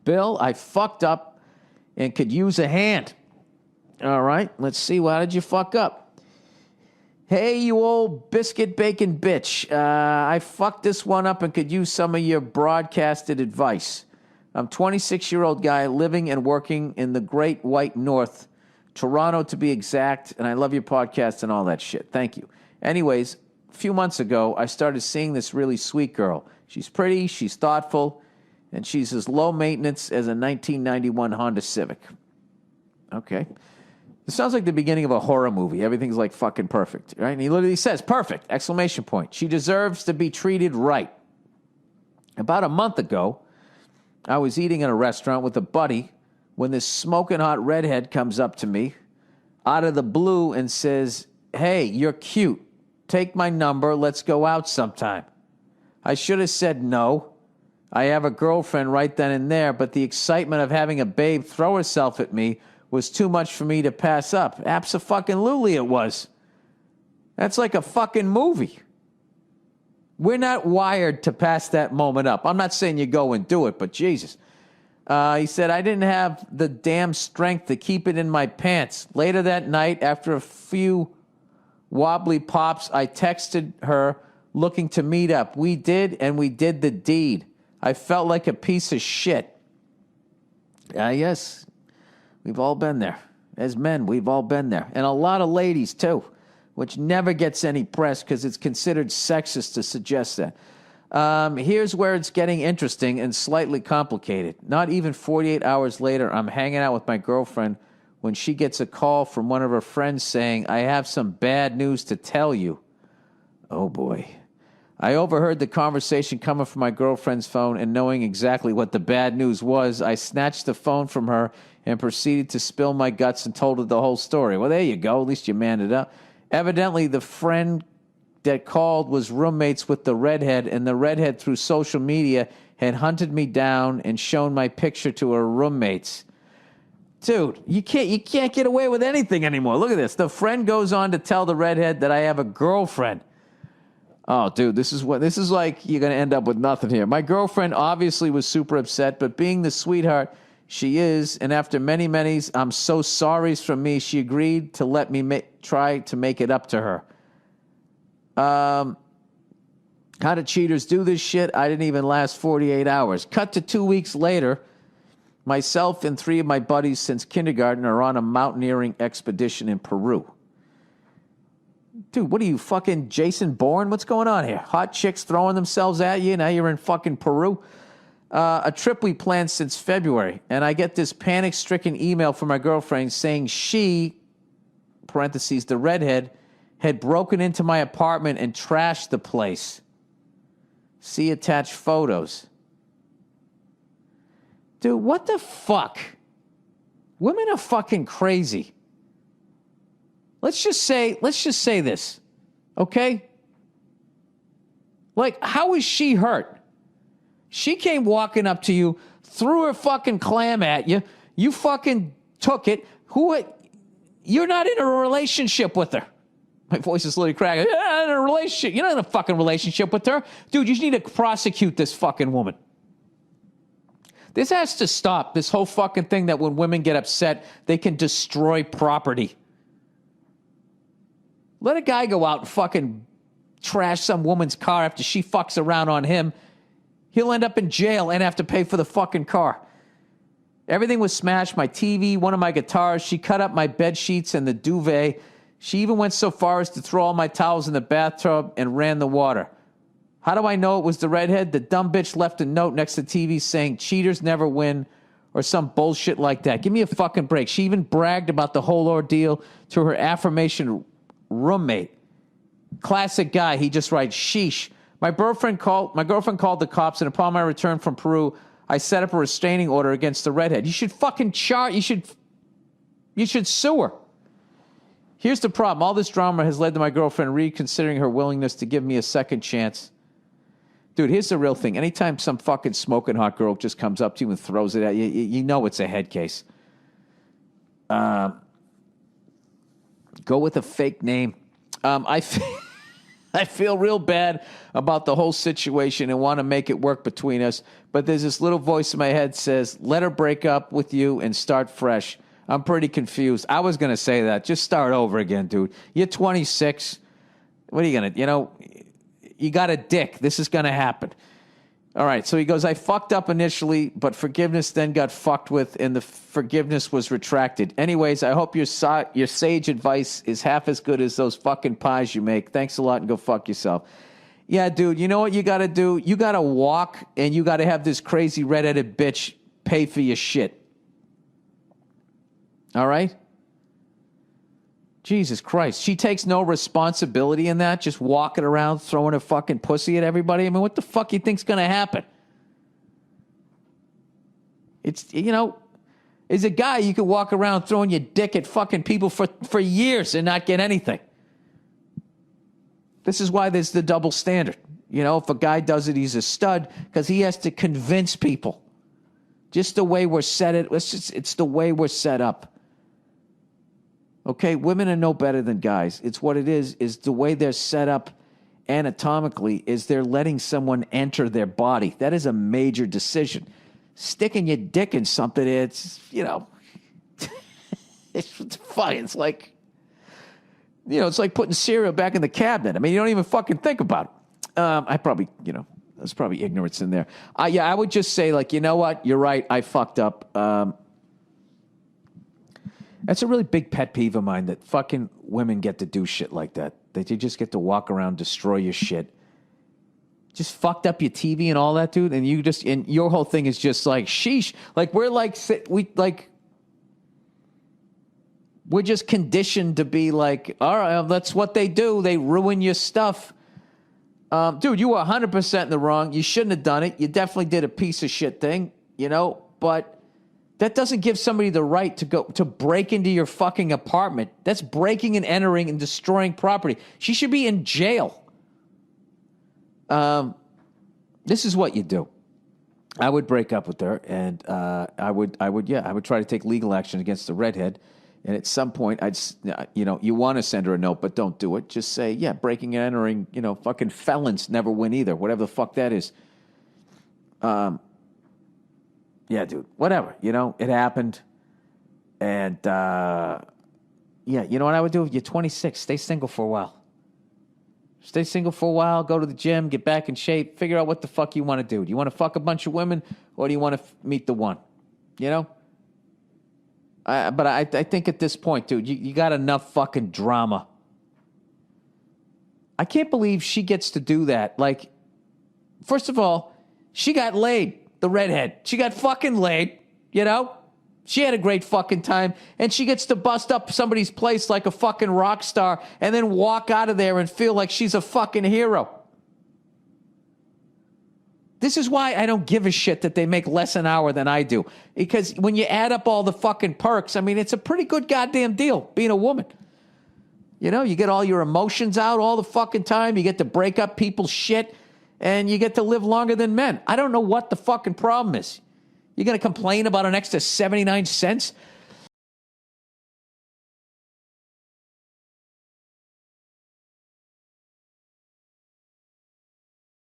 Bill, I fucked up and could use a hand. All right, let's see. How did you fuck up? Hey, you old biscuit bacon bitch. I fucked this one up and could use some of your broadcasted advice. I'm a 26-year-old guy living and working in the great white north, Toronto to be exact, and I love your podcast and all that shit. Thank you. Anyways, a few months ago, I started seeing this really sweet girl. She's pretty, she's thoughtful, and she's as low maintenance as a 1991 Honda Civic. Okay. It sounds like the beginning of a horror movie. Everything's like fucking perfect, right? And he literally says, perfect, exclamation point. She deserves to be treated right. About a month ago, I was eating in a restaurant with a buddy when this smoking hot redhead comes up to me out of the blue and says, hey, you're cute. Take my number. Let's go out sometime. I should have said no. I have a girlfriend right then and there, but the excitement of having a babe throw herself at me was too much for me to pass up. Abso-fucking-lutely it was. That's like a fucking movie. We're not wired to pass that moment up. I'm not saying you go and do it, but Jesus. He said, I didn't have the damn strength to keep it in my pants. Later that night, after a few wobbly pops, I texted her looking to meet up. We did, and we did the deed. I felt like a piece of shit. Yes, we've all been there. As men, we've all been there. And a lot of ladies, too, which never gets any press because it's considered sexist to suggest that. Here's where it's getting interesting and slightly complicated. Not even 48 hours later, I'm hanging out with my girlfriend when she gets a call from one of her friends saying, I have some bad news to tell you. Oh, boy. I overheard the conversation coming from my girlfriend's phone, and knowing exactly what the bad news was, I snatched the phone from her and proceeded to spill my guts and told her the whole story. Well, there you go. At least you manned it up. Evidently, the friend that called was roommates with the redhead, and the redhead, through social media, had hunted me down and shown my picture to her roommates. Dude, you can't get away with anything anymore. Look at this. The friend goes on to tell the redhead that I have a girlfriend. Oh, dude, this is like you're going to end up with nothing here. My girlfriend obviously was super upset, but being the sweetheart she is, and after many I'm so sorry's from me, she agreed to let me try to make it up to her. How do cheaters do this shit? I didn't even last 48 hours. Cut to 2 weeks later, myself and 3 of my buddies since kindergarten are on a mountaineering expedition in Peru. Dude, what are you, fucking Jason Bourne? What's going on here? Hot chicks throwing themselves at you, now you're in fucking Peru? A trip we planned since February, and I get this panic-stricken email from my girlfriend saying she, parentheses, the redhead, had broken into my apartment and trashed the place. See attached photos. Dude, what the fuck? Women are fucking crazy. Let's just say this, okay? Like, how is she hurt? She came walking up to you, threw her fucking clam at you, you fucking took it. You're not in a relationship with her. My voice is literally cracking. You're not in a relationship. You're not in a fucking relationship with her. Dude, you just need to prosecute this fucking woman. This has to stop, this whole fucking thing that when women get upset, they can destroy property. Let a guy go out and fucking trash some woman's car after she fucks around on him. He'll end up in jail and have to pay for the fucking car. Everything was smashed. My TV, one of my guitars. She cut up my bed sheets and the duvet. She even went so far as to throw all my towels in the bathtub and ran the water. How do I know it was the redhead? The dumb bitch left a note next to the TV saying, cheaters never win, or some bullshit like that. Give me a fucking break. She even bragged about the whole ordeal to her affirmation roommate. Classic guy. He just writes, sheesh. My girlfriend called the cops, and upon my return from Peru, I set up a restraining order against the redhead. You should fucking you should sue her. Here's the problem. All this drama has led to my girlfriend reconsidering her willingness to give me a second chance. Dude, here's the real thing. Anytime some fucking smoking hot girl just comes up to you and throws it at you, you know it's a head case. Go with a fake name. I I feel real bad about the whole situation and want to make it work between us. But there's this little voice in my head says, let her break up with you and start fresh. I'm pretty confused. I was going to say that. Just start over again, dude. You're 26. What are you going to, you got a dick. This is going to happen. All right, so he goes, I fucked up initially, but forgiveness then got fucked with, and the forgiveness was retracted. Anyways, I hope your sage advice is half as good as those fucking pies you make. Thanks a lot, and go fuck yourself. Yeah, dude, you know what you got to do? You got to walk, and you got to have this crazy redheaded bitch pay for your shit. All right? Jesus Christ. She takes no responsibility in that, just walking around throwing her fucking pussy at everybody. I mean, what the fuck you think's going to happen? It's, as a guy, you could walk around throwing your dick at fucking people for years and not get anything. This is why there's the double standard. If a guy does it, he's a stud because he has to convince people. Just the way we're it's the way we're set up. Okay, women are no better than guys. It's what it is the way they're set up anatomically is they're letting someone enter their body. That is a major decision. Sticking your dick in something, it's, it's fine. It's like, it's like putting cereal back in the cabinet. I mean, you don't even fucking think about it. I probably, there's probably ignorance in there. I would just say, like, you know what? You're right. I fucked up. That's a really big pet peeve of mine that fucking women get to do shit like that. That you just get to walk around, destroy your shit. Just fucked up your TV and all that, dude. And your whole thing is just like, sheesh. Like, we're just conditioned to be like, all right, that's what they do. They ruin your stuff. Dude, you were 100% in the wrong. You shouldn't have done it. You definitely did a piece of shit thing, but that doesn't give somebody the right to break into your fucking apartment. That's breaking and entering and destroying property. She should be in jail. This is what you do. I would break up with her, and I would try to take legal action against the redhead. And at some point, you want to send her a note, but don't do it. Just say, yeah, breaking and entering, fucking felons never win either, whatever the fuck that is. Yeah, dude, whatever, it happened. And, you know what I would do? If you're 26, stay single for a while. Stay single for a while, go to the gym, get back in shape, figure out what the fuck you want to do. Do you want to fuck a bunch of women, or do you want to meet the one? But I think at this point, dude, you got enough fucking drama. I can't believe she gets to do that. Like, first of all, she got laid. The redhead. She got fucking laid, She had a great fucking time, and she gets to bust up somebody's place like a fucking rock star and then walk out of there and feel like she's a fucking hero. This is why I don't give a shit that they make less an hour than I do. Because when you add up all the fucking perks, I mean, it's a pretty good goddamn deal being a woman. You get all your emotions out all the fucking time. You get to break up people's shit. And you get to live longer than men. I don't know what the fucking problem is. You're going to complain about an extra 79 cents